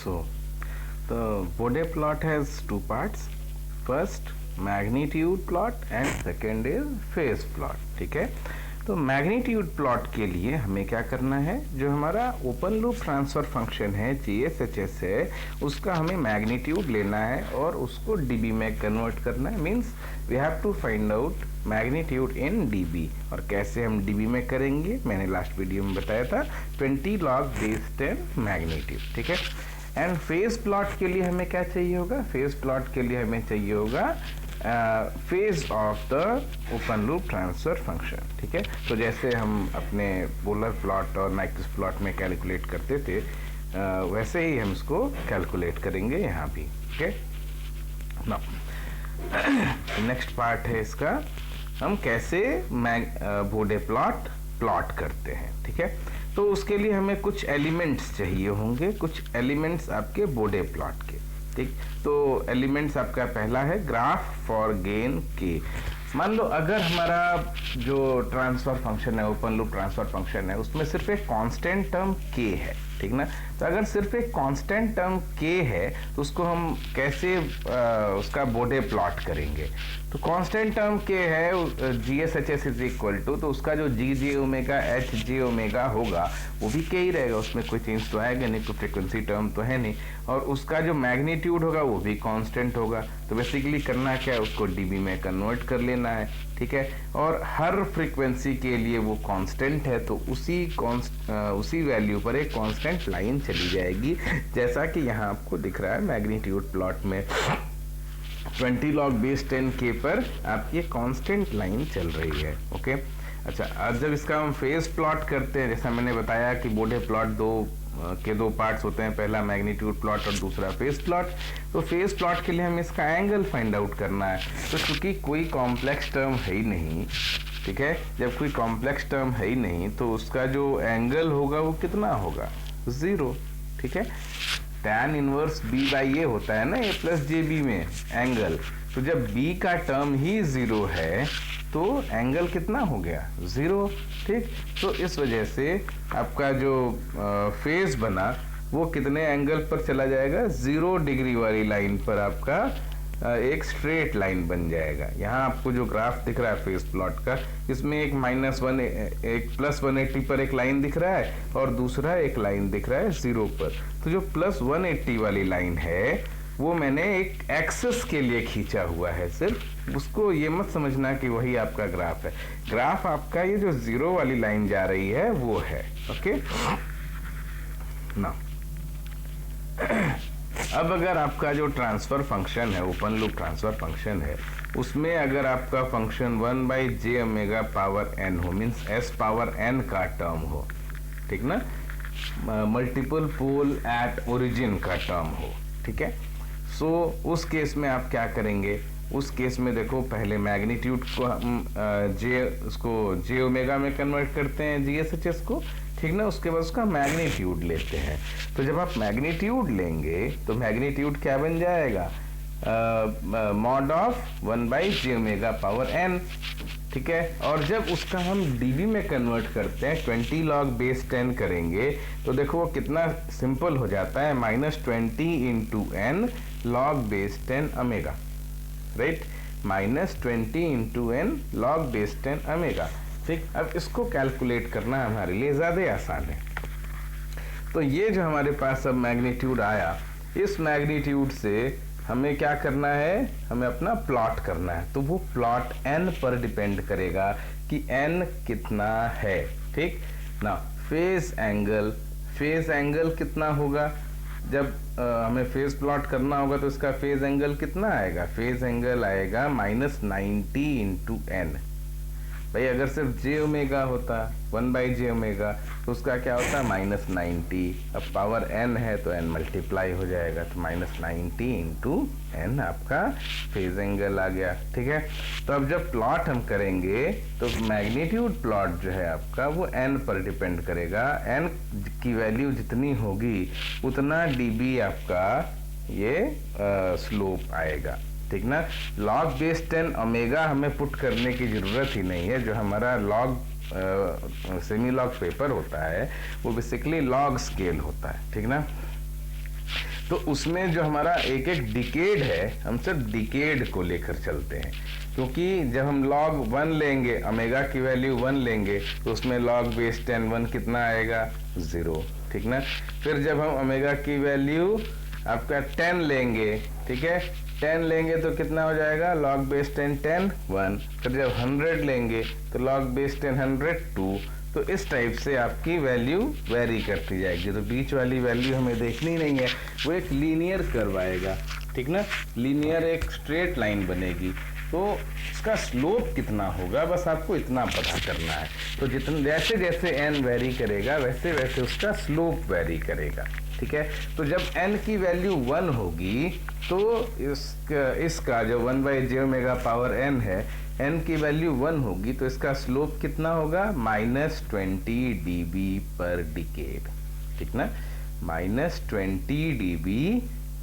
So, the Bode plot has two parts. First, magnitude plot and second is phase plot. ठीक है, तो magnitude plot के लिए हमें क्या करना है, जो हमारा ओपन लूप ट्रांसफर फंक्शन है GSHS है, उसका हमें मैग्नीट्यूड लेना है और उसको dB में कन्वर्ट करना है. Means we have to find out magnitude in dB. और कैसे हम dB में करेंगे, मैंने लास्ट वीडियो में बताया था, 20 log base 10 मैग्नीट्यूड. ठीक है, एंड फेज प्लॉट के लिए हमें क्या चाहिए होगा, फेज प्लॉट के लिए हमें चाहिए होगा phase of the open loop transfer function. ठीक है, तो जैसे हम अपने पोलर प्लॉट और नाइक्विस्ट प्लॉट में कैलकुलेट करते थे, वैसे ही हम इसको कैलकुलेट करेंगे यहाँ भी. ठीक है, नेक्स्ट पार्ट है इसका, हम कैसे बोडे प्लॉट करते हैं. ठीक है, तो उसके लिए हमें कुछ एलिमेंट्स चाहिए होंगे, कुछ एलिमेंट्स आपके बोडे प्लॉट के. ठीक, तो एलिमेंट्स आपका पहला है ग्राफ फॉर गेन के. मान लो अगर हमारा जो ट्रांसफर फंक्शन है, ओपन लूप ट्रांसफर फंक्शन है, उसमें सिर्फ एक कांस्टेंट टर्म के है. ठीक ना, तो अगर सिर्फ एक कांस्टेंट टर्म के है तो उसको हम कैसे उसका बोडे प्लॉट करेंगे. तो कांस्टेंट टर्म के है GSHS इज इक्वल टू, तो उसका जो GJ ओमेगा HJ ओमेगा होगा वो भी के ही रहेगा, उसमें कोई चेंज तो आएगा नहीं, कोई फ्रीक्वेंसी टर्म तो है नहीं. और उसका जो मैग्नीट्यूड होगा वो भी कांस्टेंट होगा. तो बेसिकली करना क्या है, उसको dB में कन्वर्ट कर लेना है. ठीक है, और हर फ्रीक्वेंसी के लिए वो कांस्टेंट है, तो उसी वैल्यू पर एक कांस्टेंट लाइन चली जाएगी, जैसा कि यहाँ आपको दिख रहा है मैग्नीट्यूड प्लॉट में 20 log base 10 के पर आपकी कांस्टेंट लाइन चल रही है. ओके, अच्छा, अब जब इसका हम फेज प्लॉट करते हैं, जैसा मैंने बताया कि बोडे प्लॉट दो पार्ट्स होते हैं, पहला मैग्नीट्यूड प्लॉट और दूसरा फेज प्लॉट. तो फेज प्लॉट के लिए हमें इसका एंगल फाइंड आउट करना है. तो क्योंकि कोई कॉम्प्लेक्स टर्म है ही नहीं, ठीक है, जब कोई कॉम्प्लेक्स टर्म है ही नहीं तो उसका जो एंगल होगा वो कितना होगा, 0. ठीक है, tan इनवर्स B बाई ए होता है ना, A प्लस JB में एंगल. तो जब B का टर्म ही 0 है तो एंगल कितना हो गया, 0. ठीक, तो इस वजह से आपका जो फेज बना वो कितने एंगल पर चला जाएगा, 0 डिग्री वाली लाइन पर आपका एक स्ट्रेट लाइन बन जाएगा. यहाँ आपको जो ग्राफ दिख रहा है फेज प्लॉट का, इसमें एक प्लस 180 पर एक लाइन दिख रहा है और दूसरा एक लाइन दिख रहा है 0 पर. तो जो प्लस 180 वाली लाइन है वो मैंने एक एक्सिस के लिए खींचा हुआ है सिर्फ, उसको ये मत समझना कि वही आपका ग्राफ है. ग्राफ आपका ये जो 0 वाली लाइन जा रही है वो है. ओके ना, अब अगर आपका जो ट्रांसफर फंक्शन है, ओपन लूप ट्रांसफर फंक्शन है, उसमें अगर आपका function 1 by J omega power n हो, मीन्स s पावर n का टर्म हो, ठीक ना, मल्टीपल पोल एट ओरिजिन का टर्म हो. ठीक है, सो उस केस में आप क्या करेंगे, उस केस में देखो पहले मैग्नीट्यूड को हम जे ओमेगा में कन्वर्ट करते हैं GSHS को. ठीक ना, उसके बाद उसका मैग्नीट्यूड लेते हैं. तो जब आप मैग्नीट्यूड लेंगे तो मैग्नीट्यूड क्या बन जाएगा, mod of 1 by J omega power n. ठीक है, और जब उसका हम dB में कन्वर्ट करते हैं, 20 log base 10 करेंगे, तो देखो वो कितना सिंपल हो जाता है, -20 into n log base 10 omega. Right, -20 into n log base 10 omega. ठीक, अब इसको कैलकुलेट करना हमारे लिए ज़्यादा आसान है. तो ये जो हमारे पास अब मैग्नीट्यूड आया, इस मैग्नीट्यूड से हमें क्या करना है, हमें अपना प्लॉट करना है. तो वो प्लॉट n पर डिपेंड करेगा कि n कितना है. ठीक ना, फेज एंगल कितना होगा, जब हमें फेज प्लॉट करना होगा तो इसका फेज एंगल कितना आएगा, फेज एंगल आएगा -90 इंटू n. भाई अगर सिर्फ जे ओमेगा होता 1 बाई जे ओमेगा तो उसका क्या होता है, -90. अब पावर n है तो n मल्टीप्लाई हो जाएगा, तो -90 इंटू n आपका फेज एंगल आ गया. ठीक है, तो अब जब प्लॉट हम करेंगे तो मैग्नीट्यूड प्लॉट जो है आपका वो n पर डिपेंड करेगा. n की वैल्यू जितनी होगी उतना dB आपका ये स्लोप आएगा. ठीक ना, लॉग बेस 10 ओमेगा हमें पुट करने की जरूरत ही नहीं है. जो हमारा लॉग सेमी लॉग पेपर होता है वो बेसिकली लॉग स्केल होता है. ठीक ना, तो उसमें जो हमारा एक एक डिकेड है, हम सिर्फ डिकेड को लेकर चलते हैं, क्योंकि जब हम log 1 लेंगे, ओमेगा की वैल्यू 1 लेंगे, तो उसमें log बेस 10 1 कितना आएगा 0, ठीक ना। फिर जब हम ओमेगा की वैल्यू आपका 10 लेंगे, ठीक है, 10 लेंगे तो कितना हो जाएगा log बेस 10 10 1। फिर जब 100 लेंगे तो log बेस 10 100 2। तो इस टाइप से आपकी वैल्यू वेरी करती जाएगी। तो बीच वाली वैल्यू हमें देखनी नहीं है, वो एक लीनियर कर्व आएगा, ठीक ना, लीनियर एक स्ट्रेट लाइन बनेगी। तो इसका स्लोप कितना होगा, बस आपको इतना पता करना है। तो जितने जैसे जैसे n वेरी करेगा वैसे वैसे उसका स्लोप वेरी करेगा, ठीक है। तो जब n की वैल्यू 1 होगी तो इसका जो 1/j ओमेगा पावर n है, n की वैल्यू 1 होगी तो इसका स्लोप कितना होगा -20 dB पर डिकेड, ठीक ना, -20 dB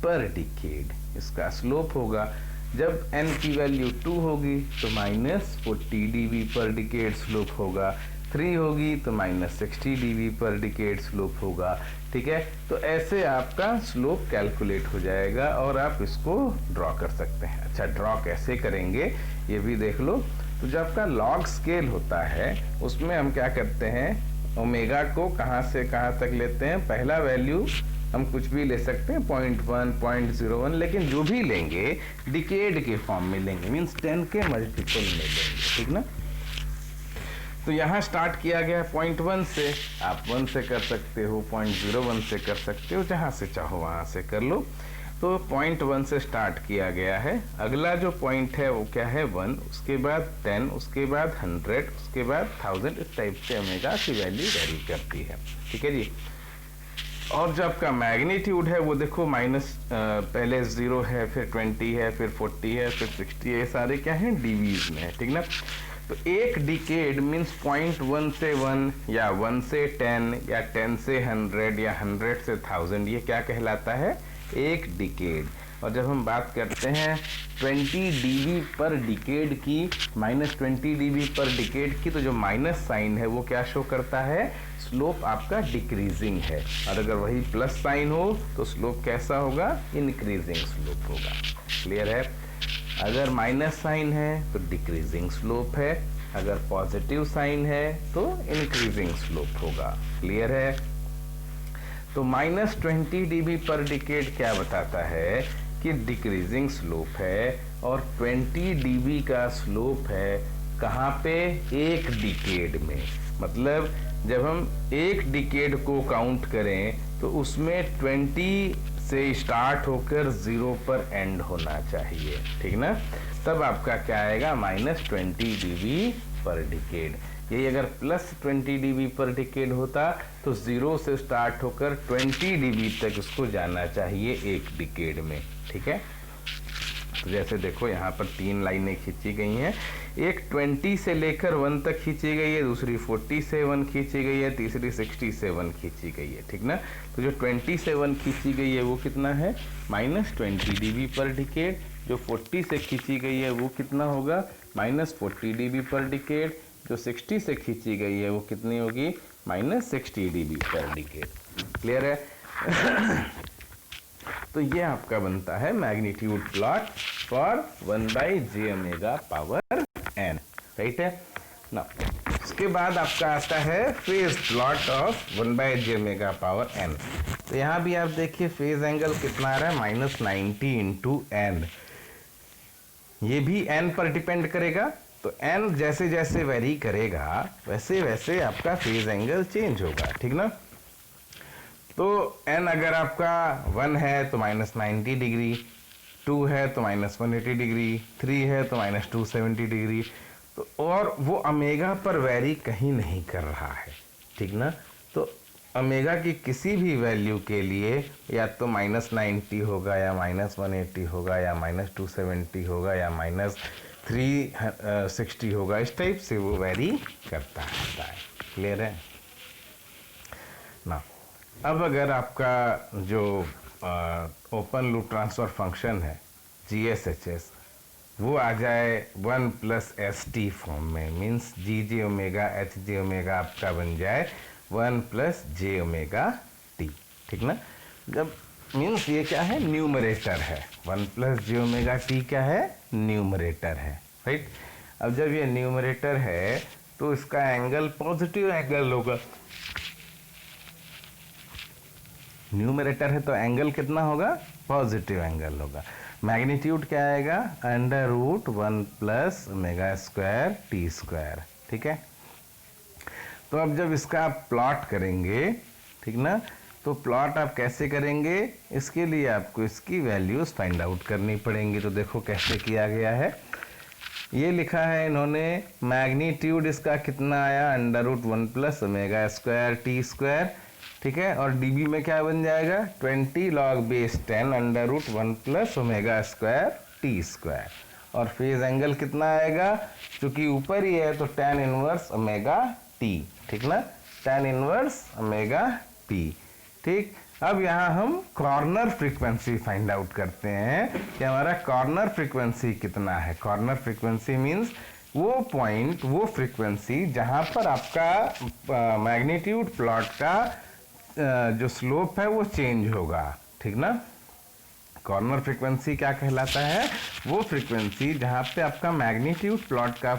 पर डिकेड इसका स्लोप होगा। जब n की वैल्यू 2 होगी तो -40 dB पर डिकेड स्लोप होगा, 3 होगी तो -60 dB पर डिकेड स्लोप होगा, ठीक है। तो ऐसे आपका स्लोप कैलकुलेट हो जाएगा और आप इसको ड्रॉ कर सकते हैं। अच्छा, ड्रॉ कैसे करेंगे ये भी देख लो। तो जो आपका लॉग स्केल होता है उसमें हम क्या करते हैं, ओमेगा को कहाँ से कहाँ तक लेते हैं, पहला वैल्यू हम कुछ भी ले सकते हैं 0.1 0.01, लेकिन जो भी लेंगे डिकेड के फॉर्म में लेंगे, मीन्स 10 के मल्टीपल में लेंगे, ठीक ना। तो यहाँ स्टार्ट किया गया 0.1 से, आप 1 से कर सकते हो, 0.01 से कर सकते हो, जहाँ से चाहो वहाँ से कर लो। तो 0.1 से स्टार्ट किया गया है। अगला जो पॉइंट है वो क्या है 1, उसके बाद 10, उसके बाद 100, उसके बाद 1000। इस टाइप से ओमेगा की वैल्यू वेरी करती है, ठीक है जी। और जो आपका मैग्नीट्यूड है वो देखो पहले 0 है, फिर 20 है, फिर 40 है, फिर 60 है, ये सारे क्या हैं डीवीज में है, ठीक ना। तो एक डिकेड मीन्स 0.1 से 1 या 1 से 10 या 10 से 100 या 100 से 1000, ये क्या कहलाता है, एक डिकेड। और जब हम बात करते हैं 20 dB पर डिकेड की, -20 dB पर डिकेड की, तो जो माइनस साइन है वो क्या शो करता है, स्लोप आपका डिक्रीजिंग है। और अगर वही प्लस साइन हो तो स्लोप कैसा होगा, इंक्रीजिंग स्लोप होगा। क्लियर है। अगर माइनस साइन है तो डिक्रीजिंग स्लोप है, अगर पॉजिटिव साइन है तो इंक्रीजिंग स्लोप होगा। क्लियर है। तो -20 dB पर डिकेड क्या बताता है कि डिक्रीजिंग स्लोप है, और 20 dB का स्लोप है कहाँ पे, एक डिकेड में। मतलब जब हम एक डिकेड को काउंट करें तो उसमें 20 से स्टार्ट होकर 0 पर एंड होना चाहिए, ठीक ना। तब आपका क्या आएगा, -20 dB पर डिकेड। यही अगर +20 dB पर डिकेड होता तो 0 से स्टार्ट होकर 20 dB तक उसको जाना चाहिए एक डिकेड में, ठीक है। तो जैसे देखो यहाँ पर 3 लाइनें खींची गई हैं, एक 20 से लेकर 1 तक खींची गई है, दूसरी 40 से 1 खींची गई है, तीसरी 60 से 1 खींची गई है, ठीक ना। तो जो 20 से 1 खींची गई है वो कितना है, -20 dB पर डिकेड। जो 40 से खींची गई है वो कितना होगा, -40 dB पर डिकेड। जो 60 से खींची गई है वो कितनी होगी, -60 dB पर डिकेड। क्लियर है। तो ये आपका बनता है magnitude plot for 1/j omega power n, right है ना। उसके बाद आपका आता है phase plot of 1/j omega power n। तो यहाँ भी आप देखिए फेज एंगल कितना आ रहा है, -90 इंटू n। ये भी n पर डिपेंड करेगा। तो n जैसे जैसे वेरी करेगा वैसे वैसे आपका फेज एंगल चेंज होगा, ठीक ना। तो n अगर आपका 1 है तो -90 डिग्री, 2 है तो -180 डिग्री, 3 है तो -270 डिग्री। तो और वो ओमेगा पर वेरी कहीं नहीं कर रहा है, ठीक ना। तो ओमेगा की किसी भी वैल्यू के लिए या तो -90 होगा या -180 होगा या -270 होगा या -360 होगा, इस टाइप से वो वेरी करता रहता है। क्लियर है ना। अब अगर आपका जो ओपन लूप ट्रांसफर फंक्शन है GSHS, वो आ जाए 1 + ST फॉर्म में, means GJ omega HJ omega आपका बन जाए 1 + j ओमेगा t, ठीक ना। जब मीन्स ये क्या है, न्यूमरेटर है। 1 प्लस जे ओमेगा टी क्या है, न्यूमरेटर है, राइट। अब जब ये न्यूमरेटर है तो इसका एंगल पॉजिटिव एंगल होगा। न्यूमरेटर है तो एंगल कितना होगा, पॉजिटिव एंगल होगा। मैग्नीट्यूड क्या आएगा, under root 1 plus omega square t square, ठीक है। तो अब जब इसका आप प्लॉट करेंगे, ठीक ना, तो प्लॉट आप कैसे करेंगे, इसके लिए आपको इसकी वैल्यूज फाइंड आउट करनी पड़ेंगी। तो देखो कैसे किया गया है, ये लिखा है इन्होंने, मैग्नीट्यूड इसका कितना आया, under root 1 plus omega square t square, ठीक है। और डीबी में क्या बन जाएगा, 20 log base 10 under root 1 plus omega square t square. और फेज एंगल कितना आएगा, क्योंकि ऊपर ही है तो tan इनवर्स ओमेगा टी, ठीक ना, tan इनवर्स ओमेगा टी, ठीक। अब यहाँ हम कॉर्नर फ्रीक्वेंसी फाइंड आउट करते हैं कि हमारा कॉर्नर फ्रीक्वेंसी कितना है। कॉर्नर फ्रीक्वेंसी मीन्स वो पॉइंट, वो फ्रीक्वेंसी जहाँ पर आपका मैग्नीट्यूड प्लॉट का जो स्लोप है वो चेंज होगा, ठीक ना। कॉर्नर फ्रीक्वेंसी क्या कहलाता है, वो फ्रीक्वेंसी जहाँ पे आपका मैग्नीट्यूड प्लॉट का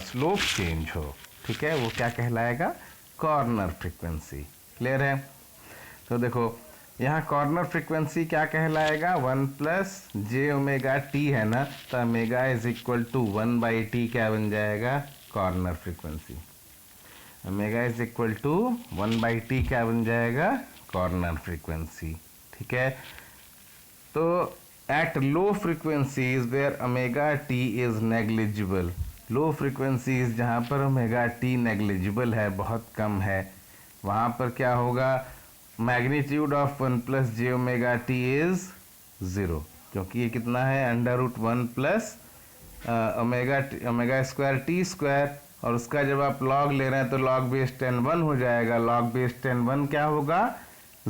स्लोप चेंज हो, ठीक है, वो क्या कहलाएगा, कॉर्नर फ्रीक्वेंसी। क्लियर है। तो देखो यहाँ कॉर्नर फ्रीक्वेंसी क्या कहलाएगा, 1 प्लस जे ओमेगा टी है ना, तो omega is equal to 1 by t क्या बन जाएगा, corner frequency. Omega is equal to 1 by t क्या बन जाएगा, कॉर्नर फ्रीक्वेंसी, ठीक है। तो at low frequencies where omega t is negligible, low frequencies जहाँ पर ओमेगा टी नेग्लिजिबल है, बहुत कम है, वहाँ पर क्या होगा, magnitude of 1 plus j omega t is 0, क्योंकि ये कितना है, under root 1 plus omega square t square, और उसका जब आप लॉग ले रहे हैं तो लॉग बेस 10 1 हो जाएगा, लॉग बेस 10 1 क्या होगा,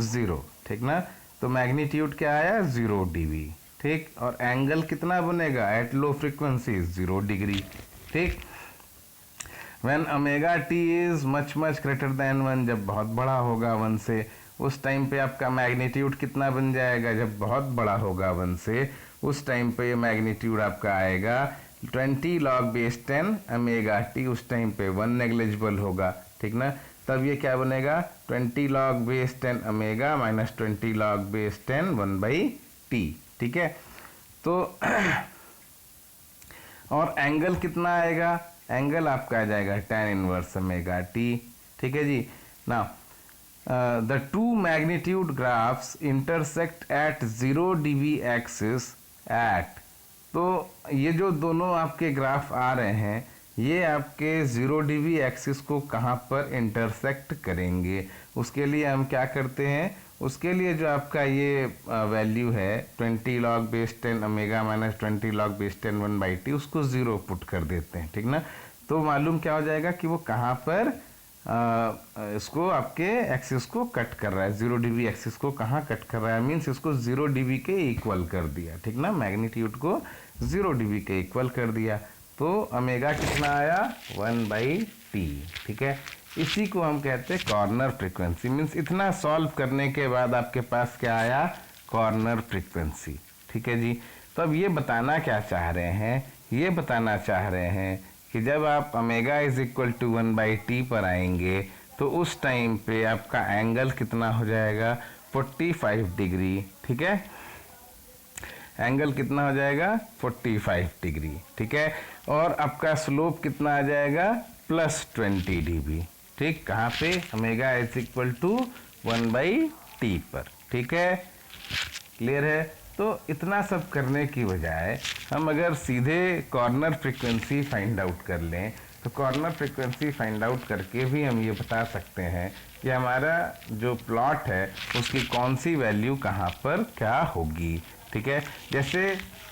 0, ठीक ना। तो मैग्नीट्यूड क्या आया, 0 dB, ठीक। और एंगल कितना बनेगा एट लो फ्रीक्वेंसी, 0 डिग्री, ठीक। When omega t is much much greater than 1, जब बहुत बड़ा होगा 1 से, उस टाइम पे आपका मैग्नीट्यूड कितना बन जाएगा, जब बहुत बड़ा होगा 1 से, उस टाइम पे मैग्नीट्यूड आपका आएगा 20 लॉग बेस 10 ओमेगा टी, उस टाइम पे 1 नेग्लिजिबल होगा, ठीक ना। तब ये क्या बनेगा, 20 log base 10 omega minus 20 log base 10 1 by T, ठीक है। तो और एंगल कितना आएगा, एंगल आपका आ जाएगा tan इनवर्स ओमेगा टी, ठीक है जी। Now the two magnitude graphs intersect at 0 dB axis at, तो ये जो दोनों आपके ग्राफ आ रहे हैं, ये आपके 0 dB एक्सिस को कहाँ पर इंटरसेक्ट करेंगे, उसके लिए हम क्या करते हैं, उसके लिए जो आपका ये वैल्यू है 20 log base 10 omega minus 20 log base 10 1 by T, उसको 0 पुट कर देते हैं, ठीक ना। तो मालूम क्या हो जाएगा कि वो कहाँ पर इसको आपके एक्सिस को कट कर रहा है, 0 dB एक्सिस को कहाँ कट कर रहा है, मीन्स इसको 0 dB के इक्वल कर दिया, ठीक ना, मैग्नीट्यूड को 0 dB के इक्वल कर दिया। तो ओमेगा कितना आया, 1 बाई टी, ठीक है। इसी को हम कहते हैं कॉर्नर फ्रीक्वेंसी। मीन्स इतना सॉल्व करने के बाद आपके पास क्या आया, कॉर्नर फ्रीक्वेंसी, ठीक है जी। तो अब ये बताना क्या चाह रहे हैं, ये बताना चाह रहे हैं कि जब आप omega is equal to 1 by t पर आएंगे तो उस टाइम पे आपका एंगल कितना हो जाएगा, 45 डिग्री, ठीक है। एंगल कितना हो जाएगा, 45 डिग्री, ठीक है। और आपका स्लोप कितना आ जाएगा, प्लस 20 dB, ठीक। कहाँ पे, omega is equal to 1 by t पर, ठीक है। क्लियर है। तो इतना सब करने की बजाय हम अगर सीधे कॉर्नर फ्रीक्वेंसी फाइंड आउट कर लें, तो कॉर्नर फ्रीक्वेंसी फाइंड आउट करके भी हम ये बता सकते हैं कि हमारा जो प्लॉट है उसकी कौन सी वैल्यू कहाँ पर क्या होगी, ठीक है। जैसे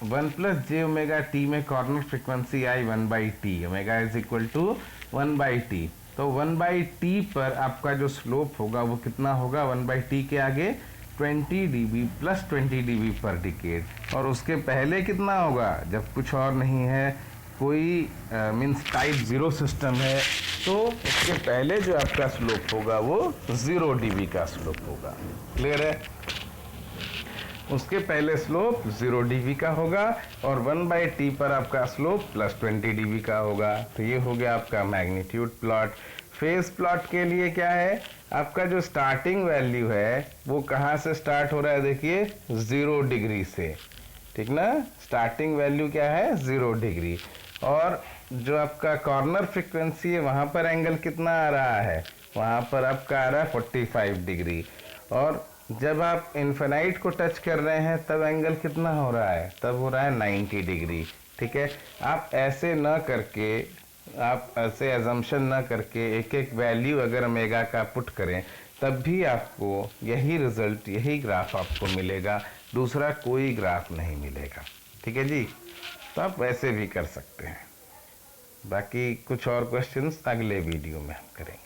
1 प्लस जे ओमेगा टी में कॉर्नर फ्रीक्वेंसी आई 1 by t, omega is equal to 1 by t, तो 1 बाई टी पर आपका जो स्लोप होगा वो कितना होगा, 1 बाई टी के आगे 20 dB प्लस 20 dB पर डिकेड। और उसके पहले कितना होगा, जब कुछ और नहीं है, कोई मीन्स टाइप 0 सिस्टम है, तो उसके पहले जो आपका स्लोप होगा वो 0 dB का स्लोप होगा। क्लियर है। उसके पहले स्लोप 0 dB का होगा और 1/t पर आपका स्लोप +20 dB का होगा। तो ये हो गया आपका मैग्नीट्यूड प्लॉट। फेज प्लॉट के लिए क्या है, आपका जो स्टार्टिंग वैल्यू है वो कहाँ से स्टार्ट हो रहा है, देखिए 0 डिग्री से, ठीक ना। स्टार्टिंग वैल्यू क्या है 0 डिग्री, और जो आपका कॉर्नर फ्रीक्वेंसी है वहाँ पर एंगल कितना आ रहा है, वहाँ पर आपका आ रहा है 45 डिग्री, और जब आप इन्फिनाइट को टच कर रहे हैं तब एंगल कितना हो रहा है, तब हो रहा है 90 डिग्री। ठीक है, आप ऐसे ना करके, आप ऐसे एजम्पशन ना करके एक एक वैल्यू अगर ओमेगा का पुट करें तब भी आपको यही रिजल्ट, यही ग्राफ आपको मिलेगा, दूसरा कोई ग्राफ नहीं मिलेगा। ठीक है जी, तो आप वैसे भी कर सकते हैं। बाकी कुछ और क्वेश्चंस अगले वीडियो में हम करेंगे।